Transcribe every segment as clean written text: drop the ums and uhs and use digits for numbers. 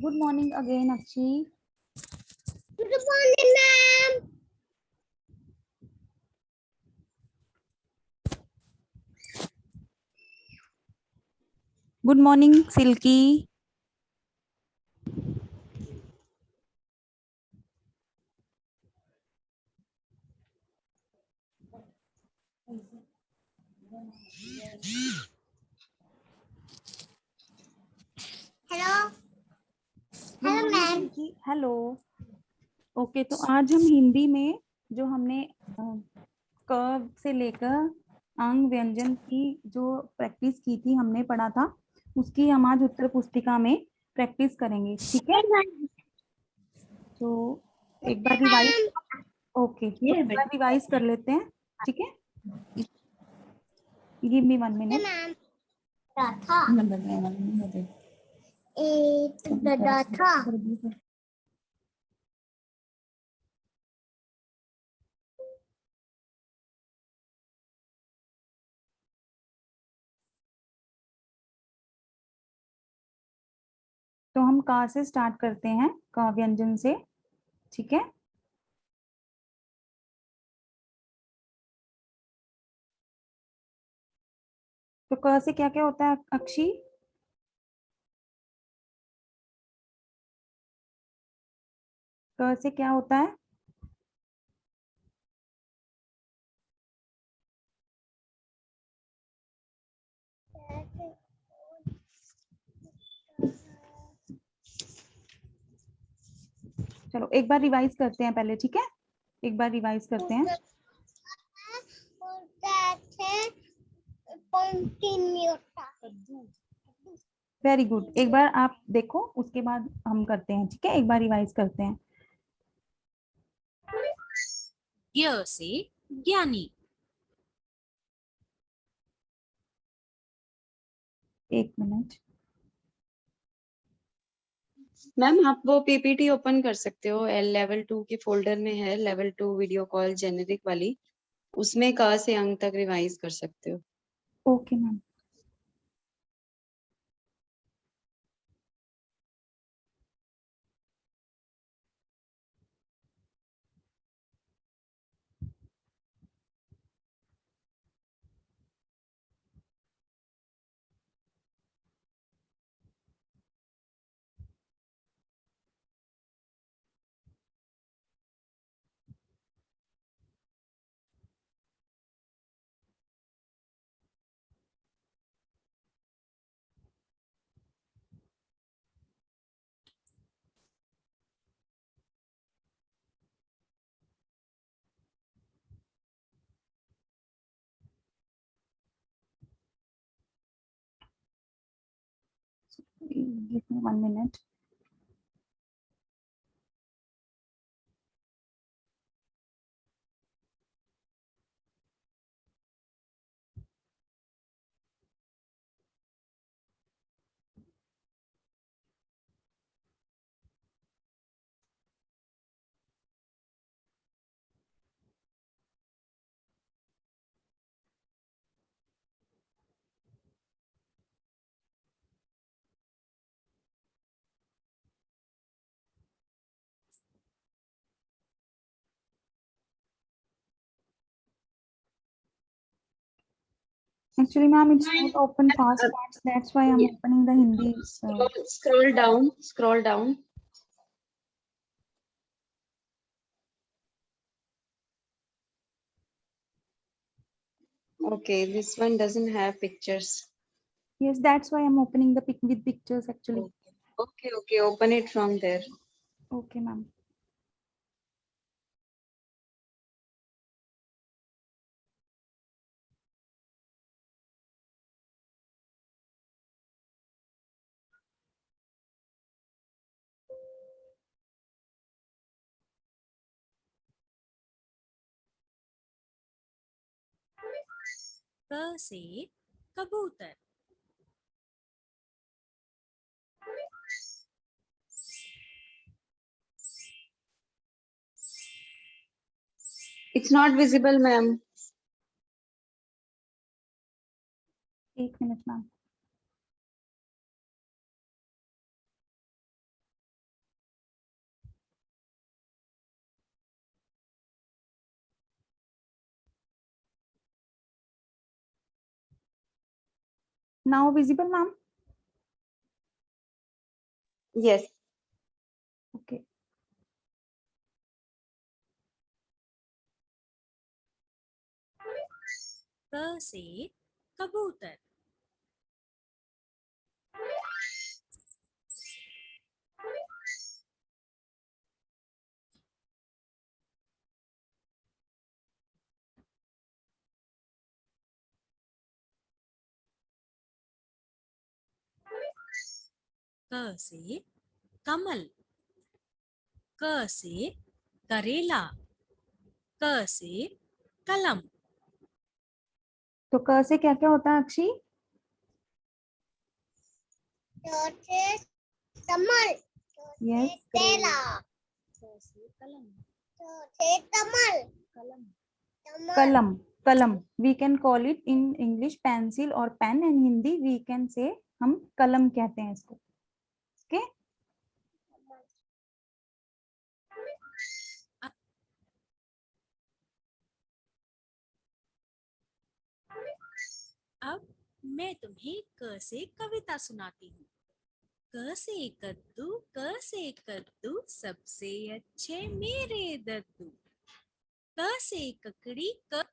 Good morning again, Akshi. Good morning, ma'am. Good morning, Silky. Hello. Good Hello, morning, ma'am. Silky. Hello. Okay, तो आज हम हिंदी में जो हमने क से लेकर अंग व्यंजन की जो प्रैक्टिस की थी, हमने पढ़ा था, उसकी हम आज उत्तर पुस्तिका में प्रैक्टिस करेंगे. ठीक है, तो एक बार रिवाइज. ओके, तो एक बार रिवाइज कर लेते हैं. ठीक है, give me 1 minute. Ma'am. Datha. तो हम का से स्टार्ट करते हैं, का व्यंजन से. ठीक है, तो क से क्या क्या होता है अक्षी? क से क्या होता है? चलो एक बार रिवाइज करते हैं पहले. ठीक है, एक बार रिवाइज करते हैं. Very good. एक बार आप देखो, उसके बाद हम करते हैं. ठीक है, एक बार रिवाइज करते हैं. ज्ञ से ज्ञानी. एक मिनट. मैम आप वो पीपीटी ओपन कर सकते हो, लेवल 2 के फोल्डर में है, लेवल 2 वीडियो कॉल जेनेरिक वाली, उसमें क से अंक तक रिवाइज कर सकते हो. Okay ma'am. Give me 1 minute. Actually, ma'am, it's not open fast. That's why I'm opening the Hindi. Scroll down. Okay, this one doesn't have pictures. Yes, that's why I'm opening the pic with pictures actually. Okay, open it from there. Okay, ma'am. क से कबूतर. It's not visible, ma'am. एक minute ma'am. Now visible ma'am? Yes. Okay, क से कबूतर, क से कमल, क से करेला, क से कलम, तो क से क्या क्या होता है अक्षी? चौथे कमल, Yes, चौथे केला, क से कलम, चौथे कमल, कलम, कमल, कलम, कलम we can call it in English pencil और pen, and Hindi we can say हम कलम कहते हैं इसको. ओके, अब मैं तुम्हें क से कविता सुनाती हूँ। क से कद्दू, क से कद्दू, सबसे अच्छे मेरे दद्दू। क से ककड़ी, क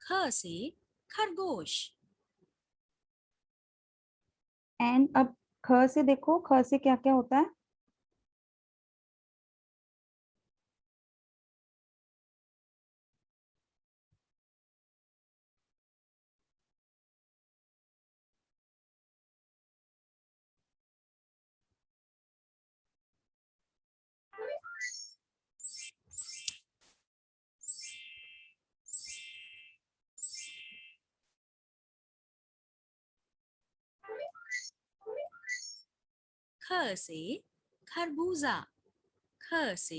ख से खरगोश, एंड अब ख से देखो, ख से क्या क्या होता है? ख से खरबूजा, ख से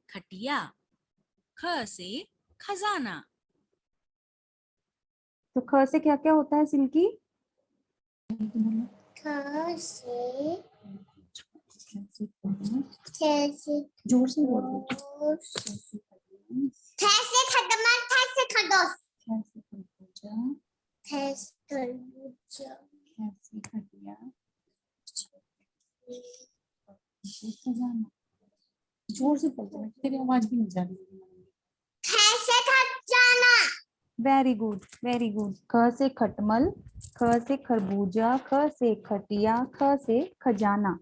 खटिया, ख से खजाना, तो ख से क्या क्या होता है सिल्की? ख से जोर से बोल दो. थ से खटमल, थ से खरगोश, खरबूजा, थ से तरबूजा, से खटिया, खजाना. जोर से बोल दो, तेरी आवाज भी नहीं जा रही है. थ से खजाना, वेरी गुड, वेरी गुड. ख से खटमल, ख से खरबूजा, ख से खटिया, ख से खजाना.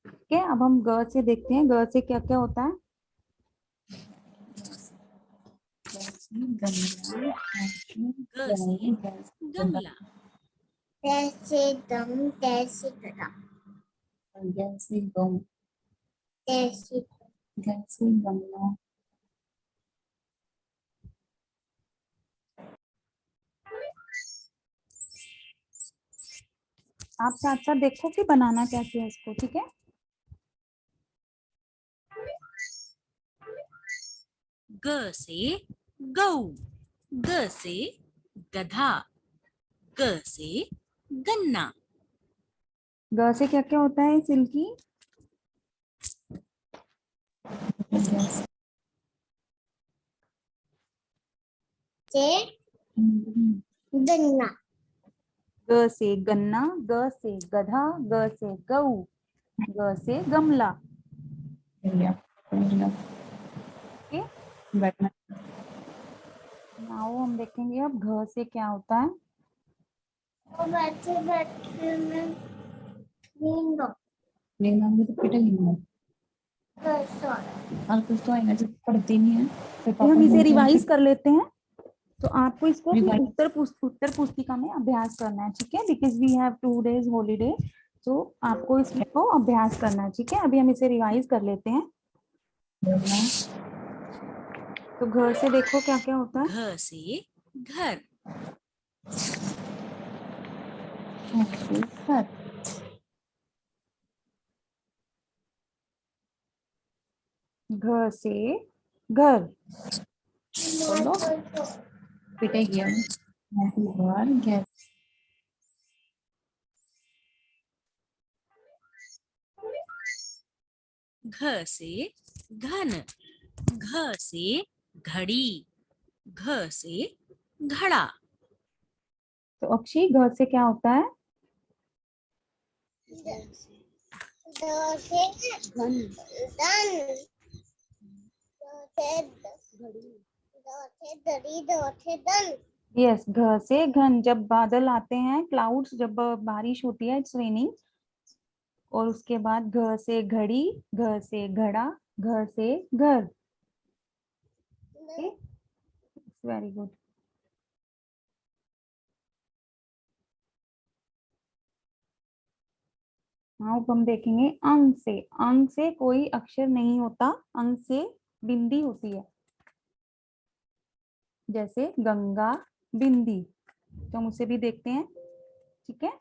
ठीक है, अब हम ग से देखते हैं, ग से क्या क्या होता है? ग से गमला, ट से दम, ट से गदा, ट से गमला. आप साथ साथ देखो कि बनाना कैसे है इसको. ठीक है, ग से गऊ, ग से गधा, ग से गन्ना, ग से क्या क्या होता है सिल्की? से गन्ना, ग से गन्ना, ग से गधा, ग से गऊ, ग से गमला. ओके, नाउ हम देखेंगे अब घ से क्या होता है. और बैठे बैठे में नींद कैसा पढ़ते नहीं है, हम इसे रिवाइज कर लेते हैं. तो आपको इसको अपनी उत्तर पुस्तिका में अभ्यास करना है. ठीक है, because we have 2 days holiday, तो आपको इसको अभ्यास करना है. ठीक है, अभी हम इसे रिवाइज कर लेते हैं. तो घर से देखो क्या क्या होता है. घ से घर, घर, घ से घर। बोलो। बेटा ये घर घर घ से घन, घ से घड़ी, घ से घड़ा। तो अक्षी घ से क्या होता है? द से घन धन, धड़ी, द से धन। यस, घ से घन। जब बादल आते हैं, क्लाउड्स, जब बारिश होती है, इट्स रेनिंग। और उसके बाद घ से घड़ी, घ से घड़ा, घ से घर। Very good. हाँ, अब हम देखेंगे अंग से। अंग से कोई अक्षर नहीं होता, अंग से बिंदी होती है। जैसे गंगा, बिंदी। तो हम उसे भी देखते हैं, ठीक है।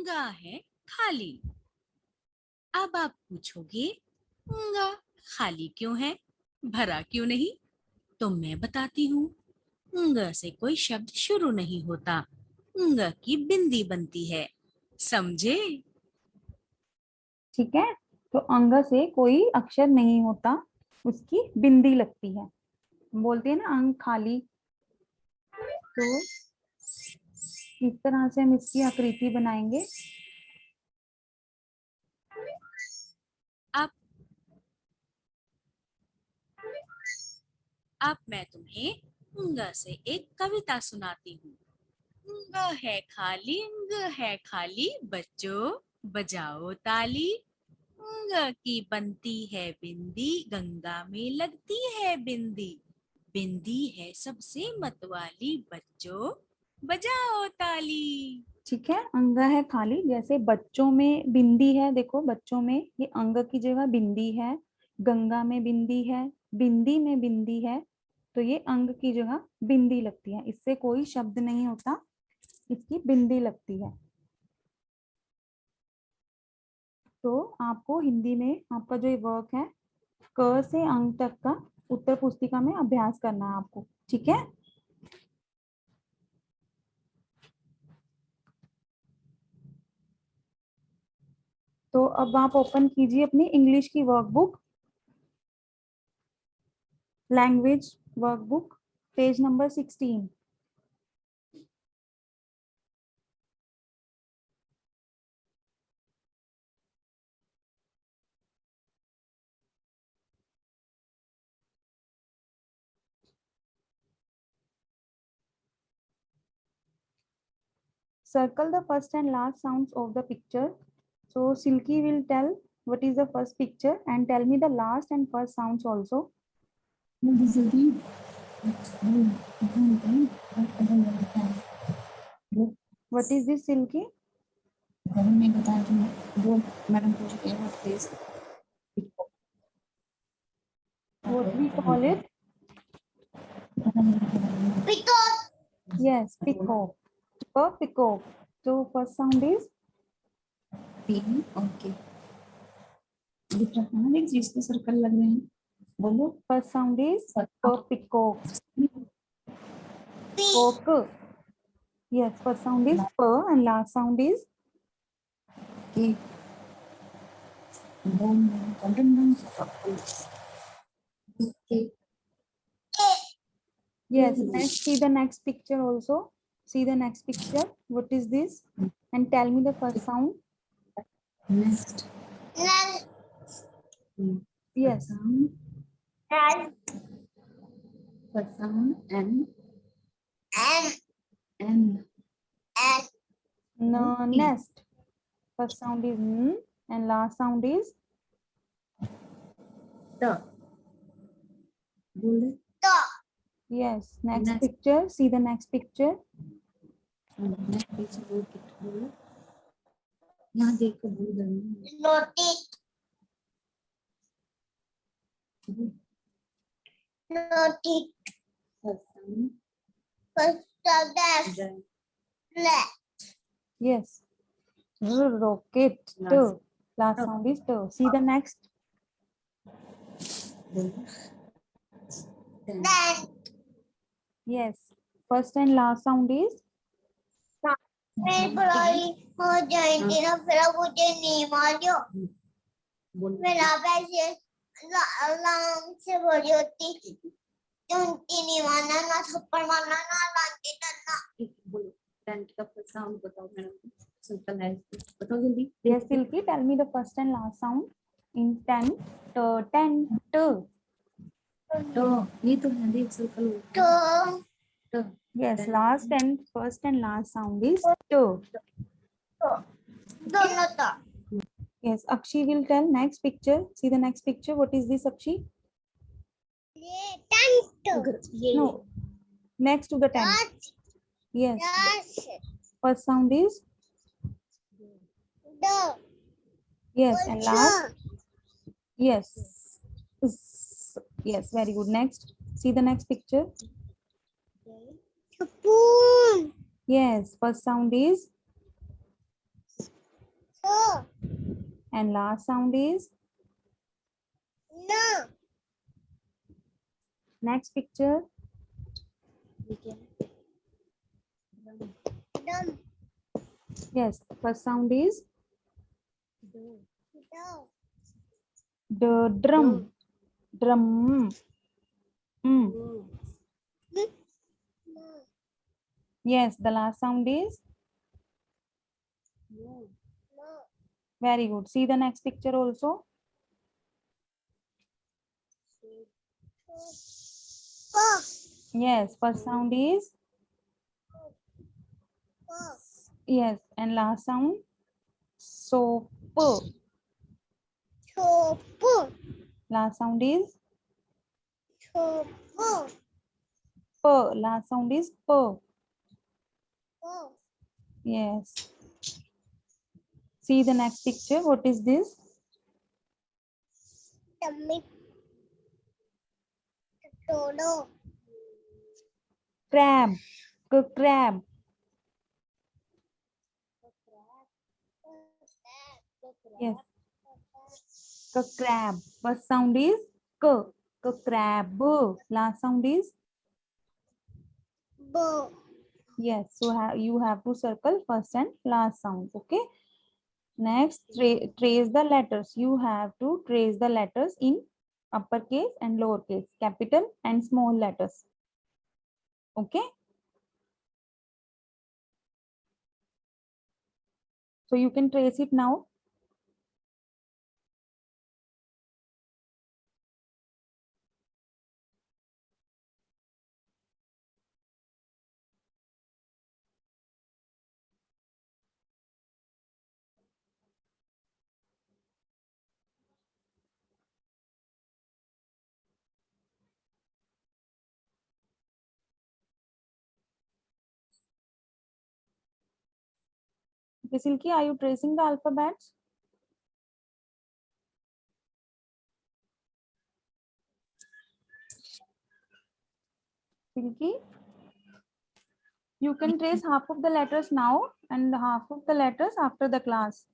गा है खाली। अब आप पूछोगे गा खाली क्यों है, भरा क्यों नहीं? तो मैं बताती हूँ। ग से कोई शब्द शुरू नहीं होता, ग की बिंदी बनती है, समझे? ठीक है, तो अंग से कोई अक्षर नहीं होता, उसकी बिंदी लगती है। हम बोलते हैं ना अंग खाली। तो इस तरह से हम इसकी आकृति बनाएंगे। अब मैं तुम्हें ग से एक कविता सुनाती हूँ। ग है खाली, ग है खाली, बच्चों बजाओ ताली। ग की बनती है बिंदी, गंगा में लगती है बिंदी। बिंदी है सबसे मतवाली, बच्चों बजाओ ताली। ठीक है, अंग है खाली। जैसे बच्चों में बिंदी है, देखो बच्चों में ये अंग की जगह बिंदी है, गंगा में बिंदी है, बिंदी में बिंदी है, तो ये अंग की जगह बिंदी लगती है। इससे कोई शब्द नहीं होता, इसकी बिंदी लगती है। तो आपको हिंदी में आपका जो ये वर्क है, क से अंग तक का उत्तर पुस्तिका में अभ्यास करना है आपको, ठीक है। तो अब आप ओपन कीजिए अपनी इंग्लिश की workbook, language workbook, page number 16। Circle the first and last sounds of the picture. So Silky will tell what is the first picture and tell me the last and first sounds also. What is this, Silky? में बताया तुमने वो madam पूछ रही है please What we call it? Peacock, Yes, peacock. Peacock. So first sound is P okay दिख रहा है ना, देख जिसके सर्कल लग रहे हैं बोलो first sound is peacock. P, Cock. Yes, first sound is p and last sound is कि बम बम yes. Next, see the next picture also. See the next picture. What is this? And tell me the first sound. Next N, Yes. N, first sound N N, N N, No, nest. First sound is n and last sound is the बोले T, yes. Next Nest. picture. See the next picture. Next पीछे बोल के बोलो यहाँ देख कर बोल देना notice, notice, फसाउंड first of the left, Yes. Rocket. Last. Last sound is t. See the next. Then. Then. Yes. First and last sound is मेरी पढ़ाई हो जाएगी ना फिर आप मुझे नींद आ जाओ बोल फिर आप ऐसे आराम से बोली होती तो उनकी नींद आना ना थप्पड़ मारना ना लांटी करना बोलो टेंट का फर्स्ट साउंड बताओ मैडम सिंपल है बताओ जल्दी yes. Silky, tell me the first and last sound in tent. Tent. तो ये तो है देख सर्कल तो तो Yes. Tent. Last and first and last sound is t. दोनों तो Yes. Akshi will tell next picture. See the next picture. What is this, Akshi? ये टेंट ये No. Next to the tent. Yes. Yes First sound is दो yes, and last yes. Yes, very good. Next, see the next picture. Spoon Yes, first sound is तो and last sound is. ना Next picture. दम Yes, first sound is दो the drum. Drum. Yes, the last sound is very good. See the next picture also. Yes, first sound is yes, and last sound soap. छोपू Last sound is छोपू p. Last sound is p. Yes. See the next picture. What is this? Tummy Tolo Crab. Crab. Yes. Crab. First sound is k. Crab. Last sound is बो yes. So you have to circle first and last sound. Okay. Next, trace the letters. You have to trace the letters in uppercase and lowercase, capital and small letters. Okay. So you can trace it now. Okay, Silky, are you tracing the alphabets? Silky, you can trace half of the letters now and half of the letters after the class.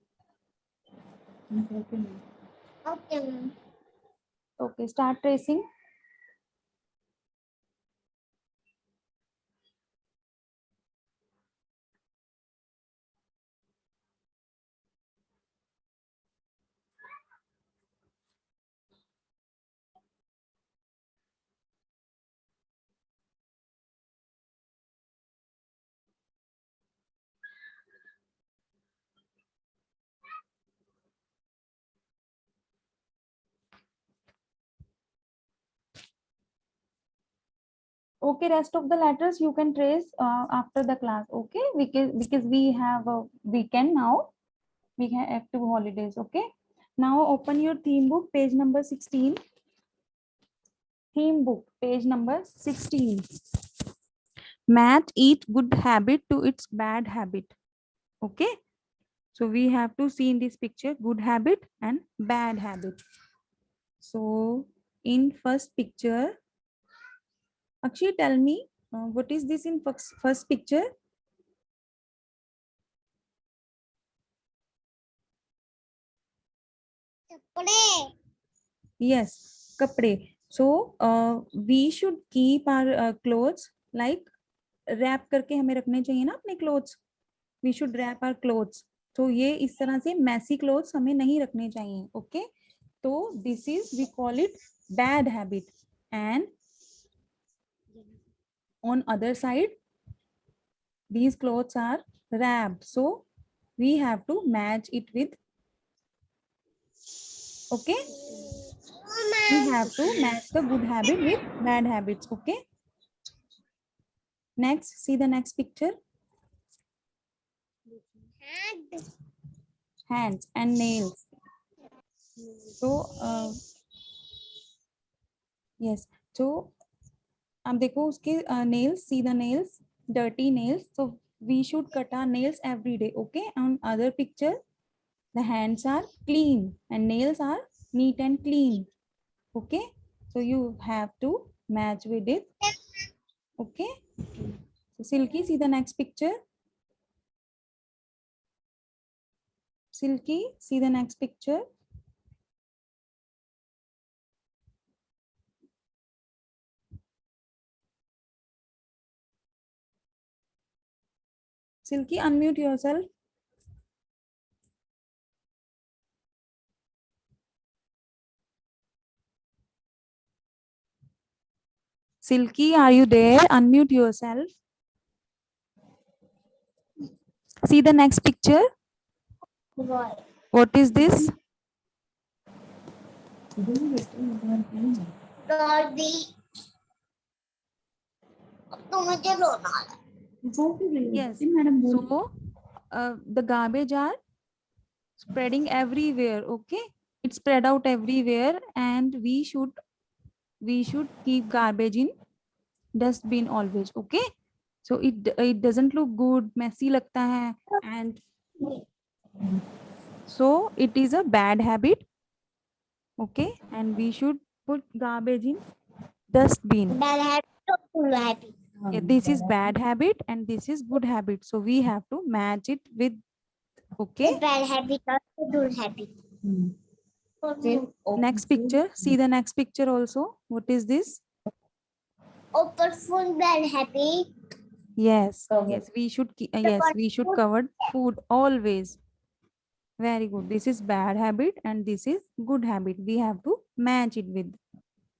Okay ma'am Okay, start tracing. Okay, rest of the letters you can trace after the class. Okay, because we have a weekend now. We have active holidays. Okay. Now open your theme book, page number 16. Theme book, page number 16. Math eat good habit to its bad habit. Okay. So we have to see in this picture good habit and bad habit. So in first picture, Akshay, tell me what is this in first picture? कपड़े Yes, kapde. So we should keep our clothes like wrap करके हमें रखने चाहिए ना अपने clothes. We should wrap our clothes. तो ये इस तरह से messy clothes हमें नहीं रखने चाहिए. Okay. तो this is we call it bad habit. And on other side, these clothes are wrapped. So we have to match it with. Okay. We have to match the good habit with bad habits. Okay. Next, see the next picture. Hands and nails. So yes. So अब देखो उसके nails. See the nails. Dirty nails. So we should cut our nails every day. Okay. On other picture, the hands are clean and nails are neat and clean. Okay. So you have to match with it. Okay. So Silky, see the next picture. Silky, see the next picture. Silky, unmute yourself. Silky, are you there? Unmute yourself. See the next picture. What is this? Dolby अब तो मुझे रोना आ रहा है। Yes. So the garbage are spreading everywhere. Okay, it's spread out everywhere, and we should keep garbage in dustbin always. Okay, so it doesn't look good, messy लगता है, and so it is a bad habit. Okay, and we should put garbage in dustbin. Bad habit or good habit? Yeah, this is bad habit and this is good habit, so we have to match it with. Okay, The bad habit or the good habit? next picture. See the next picture also. What is this? Open full bad habit. Yes, yes, we should yes, we should cover food always. Very good. This is bad habit and this is good habit. We have to match it with.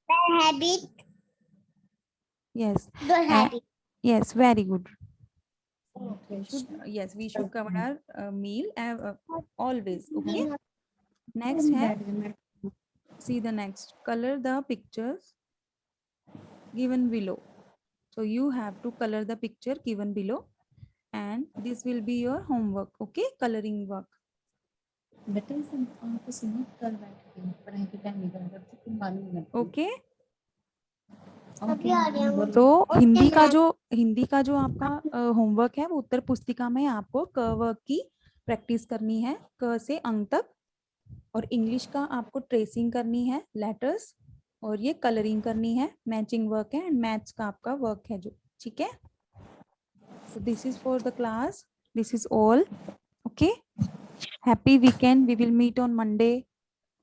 Bad habit, Yes. good habit. Yes, very good. Yes, we should cover our meal always. Okay. Next, see the next. Color the pictures given below. So you have to color the picture given below, and this will be your homework. Okay, coloring work. बेटा सब आपको सुनो कल बैठ के पढ़ाई के time निकल कर तो फिर मालूम नहीं Okay. अभी आ रही हूँ। तो Okay, हिंदी का जो आपका होमवर्क है वो उत्तर पुस्तिका में आपको क वर्क की प्रैक्टिस करनी है, क से अंग तक, और इंग्लिश का आपको ट्रेसिंग करनी है लेटर्स, और ये कलरिंग करनी है, मैचिंग वर्क है, एंड मैथ्स का आपका वर्क है जो, ठीक है। So this is for the class. This is all. Okay. Happy weekend. We will meet on Monday.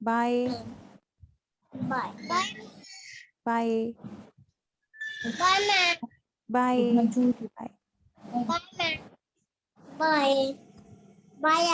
Bye. Bye. Bye. Bye. Bye, ma'am. Bye. है Bye. Bye, ma'am. Bye. Bye.